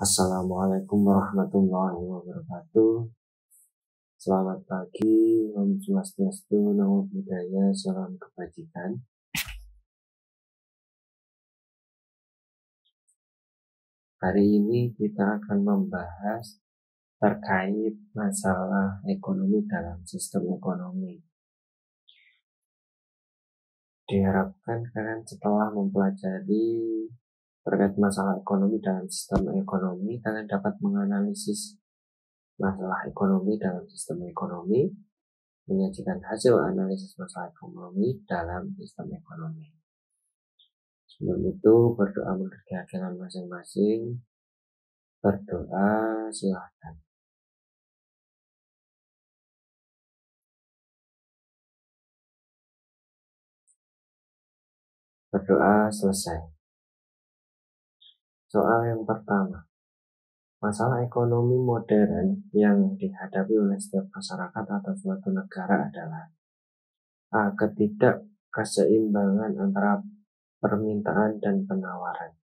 Assalamualaikum warahmatullahi wabarakatuh. Selamat pagi, Om Swastiastu, Namo Buddhaya, salam kebajikan. Hari ini kita akan membahas terkait masalah ekonomi dalam sistem ekonomi. Diharapkan kalian setelah mempelajari terkait masalah ekonomi dalam sistem ekonomi, kalian dapat menganalisis masalah ekonomi dalam sistem ekonomi, menyajikan hasil analisis masalah ekonomi dalam sistem ekonomi. Sebelum itu berdoa menurut keyakinan masing-masing. Berdoa silahkan. Berdoa selesai. Soal yang pertama, masalah ekonomi modern yang dihadapi oleh setiap masyarakat atau suatu negara adalah A. Ketidakkeseimbangan antara permintaan dan penawaran.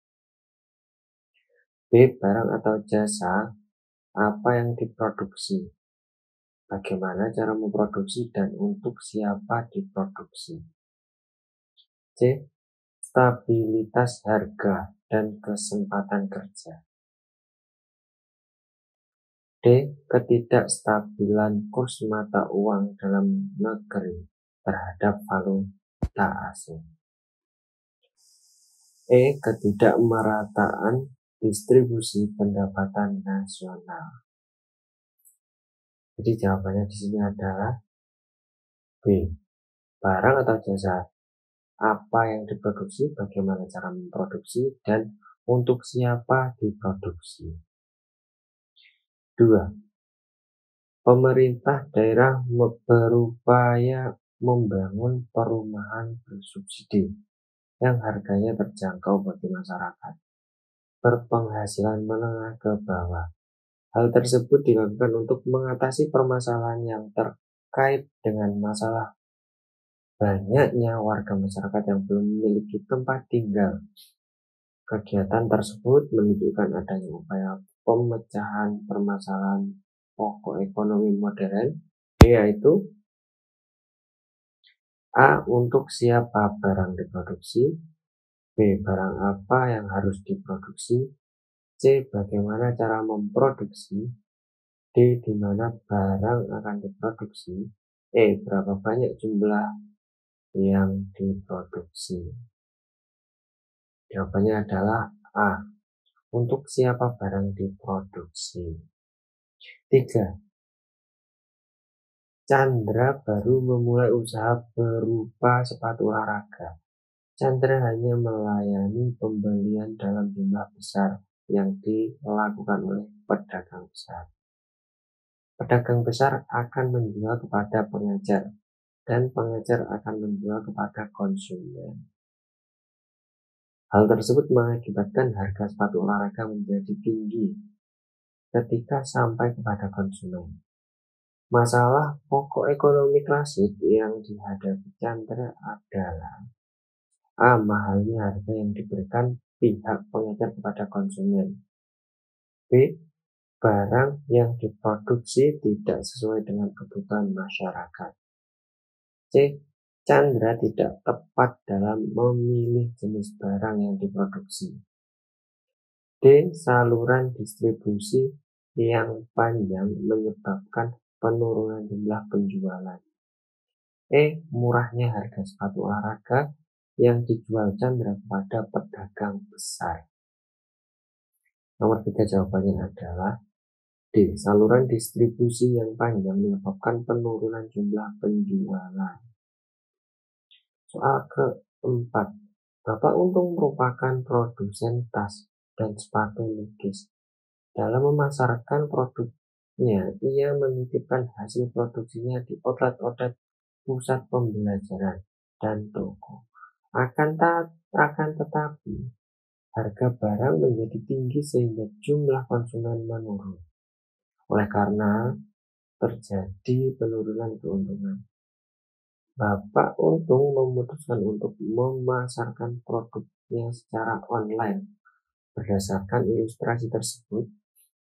B. Barang atau jasa apa yang diproduksi, bagaimana cara memproduksi dan untuk siapa diproduksi. C. Stabilitas harga dan kesempatan kerja. D. Ketidakstabilan kurs mata uang dalam negeri terhadap valuta asing. E. Ketidakmerataan distribusi pendapatan nasional. Jadi jawabannya di sini adalah B. Barang atau jasa apa yang diproduksi, bagaimana cara memproduksi, dan untuk siapa diproduksi. 2. Pemerintah daerah berupaya membangun perumahan bersubsidi yang harganya terjangkau bagi masyarakat berpenghasilan menengah ke bawah. Hal tersebut dilakukan untuk mengatasi permasalahan yang terkait dengan masalah banyaknya warga masyarakat yang belum memiliki tempat tinggal. Kegiatan tersebut menunjukkan adanya upaya pemecahan permasalahan pokok ekonomi modern, yaitu A. Untuk siapa barang diproduksi, B. Barang apa yang harus diproduksi, C. Bagaimana cara memproduksi, D. Di mana barang akan diproduksi, E. Berapa banyak jumlah yang diproduksi. Jawabannya adalah A. Untuk siapa barang diproduksi. 3. Chandra baru memulai usaha berupa sepatu olahraga. Chandra hanya melayani pembelian dalam jumlah besar yang dilakukan oleh pedagang besar. Pedagang besar akan menjual kepada pengecer dan pengecer akan menjual kepada konsumen. Hal tersebut mengakibatkan harga sepatu olahraga menjadi tinggi ketika sampai kepada konsumen. Masalah pokok ekonomi klasik yang dihadapi Chandra adalah A. Mahalnya harga yang diberikan pihak pengecer kepada konsumen. B. Barang yang diproduksi tidak sesuai dengan kebutuhan masyarakat. C. Chandra tidak tepat dalam memilih jenis barang yang diproduksi. D. Saluran distribusi yang panjang menyebabkan penurunan jumlah penjualan. E. Murahnya harga sepatu olahraga yang dijual Chandra kepada pedagang besar. Nomor 3 jawabannya adalah D. Saluran distribusi yang panjang menyebabkan penurunan jumlah penjualan. Soal keempat, Bapak Untung merupakan produsen tas dan sepatu lukis. Dalam memasarkan produknya, ia menitipkan hasil produksinya di outlet-outlet pusat pembelajaran dan toko. Akan tetapi, harga barang menjadi tinggi sehingga jumlah konsumen menurun. Oleh karena terjadi penurunan keuntungan, Bapak Untung memutuskan untuk memasarkan produknya secara online Berdasarkan ilustrasi tersebut,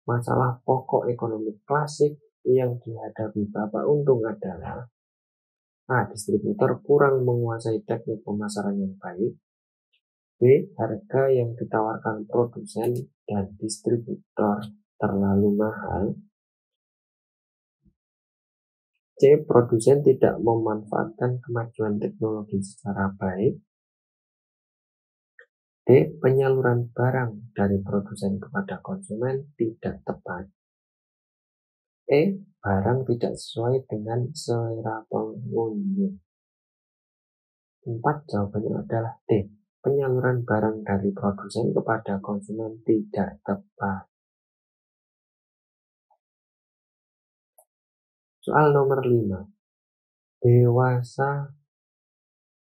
masalah pokok ekonomi klasik yang dihadapi Bapak Untung adalah A. Distributor kurang menguasai teknik pemasaran yang baik. B. Harga yang ditawarkan produsen dan distributor terlalu mahal. C. Produsen tidak memanfaatkan kemajuan teknologi secara baik. D. Penyaluran barang dari produsen kepada konsumen tidak tepat. E. Barang tidak sesuai dengan selera pengunjung. 4. Jawabannya adalah D. Penyaluran barang dari produsen kepada konsumen tidak tepat. Soal nomor 5. Dewasa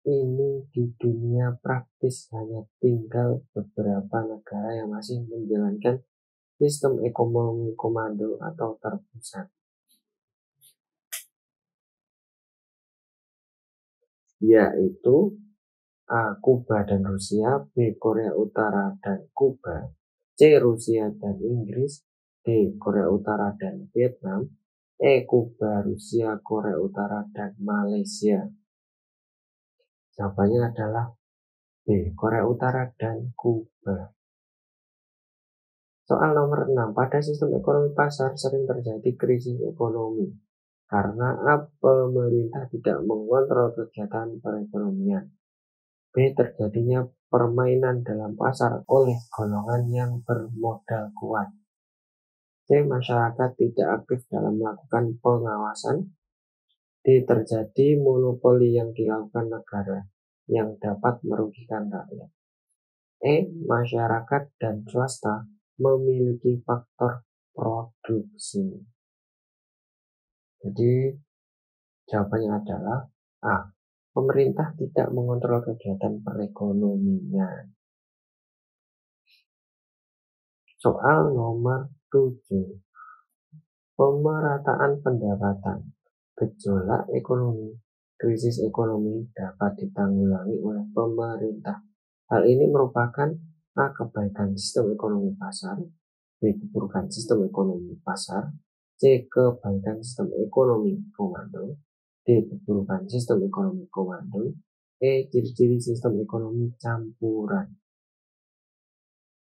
ini di dunia praktis hanya tinggal beberapa negara yang masih menjalankan sistem ekonomi komando atau terpusat, yaitu A. Kuba dan Rusia, B. Korea Utara dan Kuba, C. Rusia dan Inggris, D. Korea Utara dan Vietnam, E. Kuba, Rusia, Korea Utara dan Malaysia. Jawabannya adalah B. Korea Utara dan Kuba. Soal nomor 6. Pada sistem ekonomi pasar sering terjadi krisis ekonomi karena A. Pemerintah tidak mengontrol kegiatan perekonomian. B. Terjadinya permainan dalam pasar oleh golongan yang bermodal kuat. C. Masyarakat tidak aktif dalam melakukan pengawasan. D. Terjadi monopoli yang dilakukan negara yang dapat merugikan rakyat. E. Masyarakat dan swasta memiliki faktor produksi. Jadi jawabannya adalah A. Pemerintah tidak mengontrol kegiatan perekonomian. Soal nomor 7. Pemerataan pendapatan. Gejolak ekonomi, krisis ekonomi dapat ditanggulangi oleh pemerintah. Hal ini merupakan A. Kebaikan sistem ekonomi pasar, B. Keburukan sistem ekonomi pasar, C. Kebaikan sistem ekonomi komando, D. Keburukan sistem ekonomi komando, E. Ciri-ciri sistem ekonomi campuran.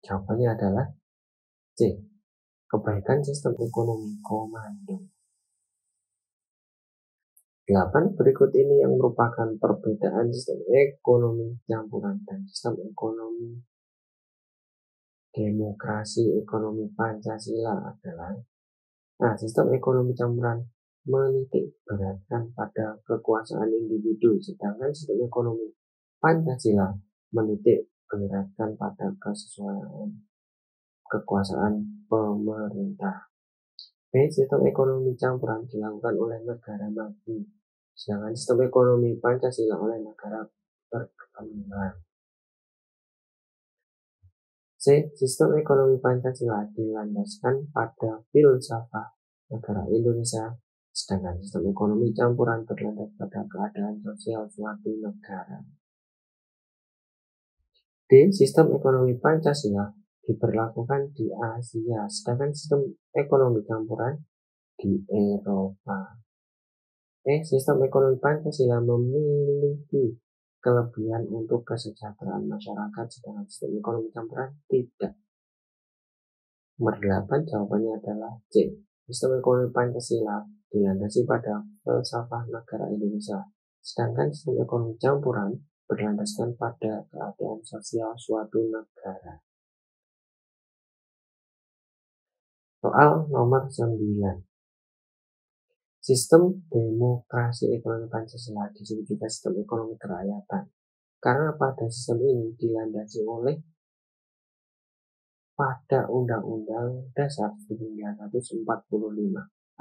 Jawabannya adalah C. Kebaikan sistem ekonomi komando. 8. Berikut ini yang merupakan perbedaan sistem ekonomi campuran dan sistem ekonomi demokrasi ekonomi Pancasila adalah sistem ekonomi campuran menitik beratkan pada kekuasaan individu, sedangkan sistem ekonomi Pancasila menitik beratkan pada kesesuaian kekuasaan pemerintah. B. Sistem ekonomi campuran dilakukan oleh negara maju, sedangkan sistem ekonomi Pancasila oleh negara berkembang. C. Sistem ekonomi Pancasila dilandaskan pada filsafat negara Indonesia, sedangkan sistem ekonomi campuran berlandas pada keadaan sosial suatu negara. D. Sistem ekonomi Pancasila diberlakukan di Asia, sedangkan sistem ekonomi campuran di Eropa. E. Sistem ekonomi Pancasila memiliki kelebihan untuk kesejahteraan masyarakat, sedangkan sistem ekonomi campuran tidak. Nomor 8, jawabannya adalah C. Sistem ekonomi Pancasila dilandasi pada filsafat negara Indonesia, sedangkan sistem ekonomi campuran berlandaskan pada keadaan sosial suatu negara. Soal nomor 9. Sistem demokrasi ekonomi Pancasila disebut juga sistem ekonomi kerakyatan karena pada sistem ini dilandasi oleh pada Undang-Undang Dasar 1945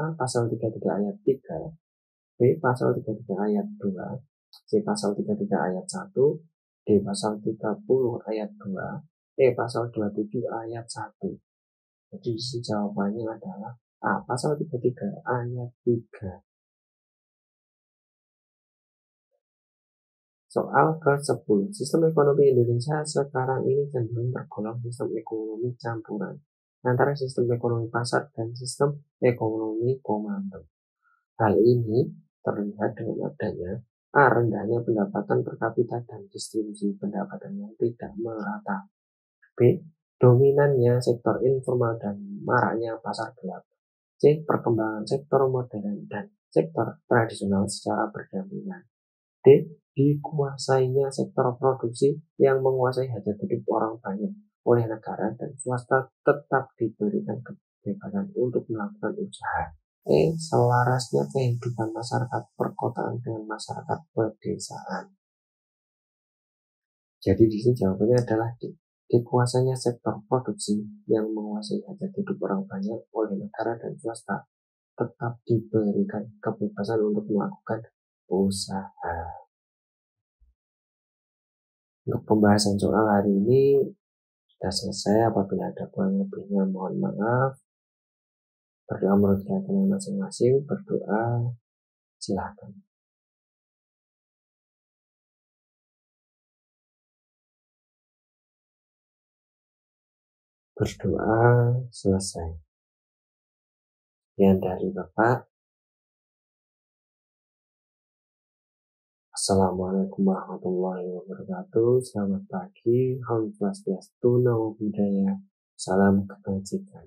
A. Pasal 33 ayat 3, B. Pasal 33 ayat 2, C. Pasal 33 ayat 1, D. Pasal 30 ayat 2, E. Pasal 27 ayat 1. Jadi jawabannya adalah A. Pasal 33 ayat 3. Soal ke-10, sistem ekonomi Indonesia sekarang ini cenderung tergolong sistem ekonomi campuran antara sistem ekonomi pasar dan sistem ekonomi komando. Hal ini terlihat dengan adanya rendahnya pendapatan per kapita dan distribusi pendapatan yang tidak merata. B. Dominannya sektor informal dan maraknya pasar gelap. C. Perkembangan sektor modern dan sektor tradisional secara berdampingan. D. Dikuasainya sektor produksi yang menguasai hajat hidup orang banyak oleh negara dan swasta tetap diberikan kebebasan untuk melakukan usaha. E. Selarasnya kehidupan masyarakat perkotaan dengan masyarakat pedesaan. Jadi di sini jawabannya adalah D. Dikuasainya sektor produksi yang menguasai hajat hidup orang banyak oleh negara dan swasta tetap diberikan kebebasan untuk melakukan usaha. Untuk pembahasan soal hari ini sudah selesai. Apabila ada kurang lebihnya mohon maaf. Berdoa menurut keyakinan masing-masing. Berdoa silahkan. Berdoa selesai. Sekian dari Bapak. Assalamualaikum warahmatullahi wabarakatuh. Selamat pagi. Om Swastiastu, Namo Buddhaya. Salam kebajikan.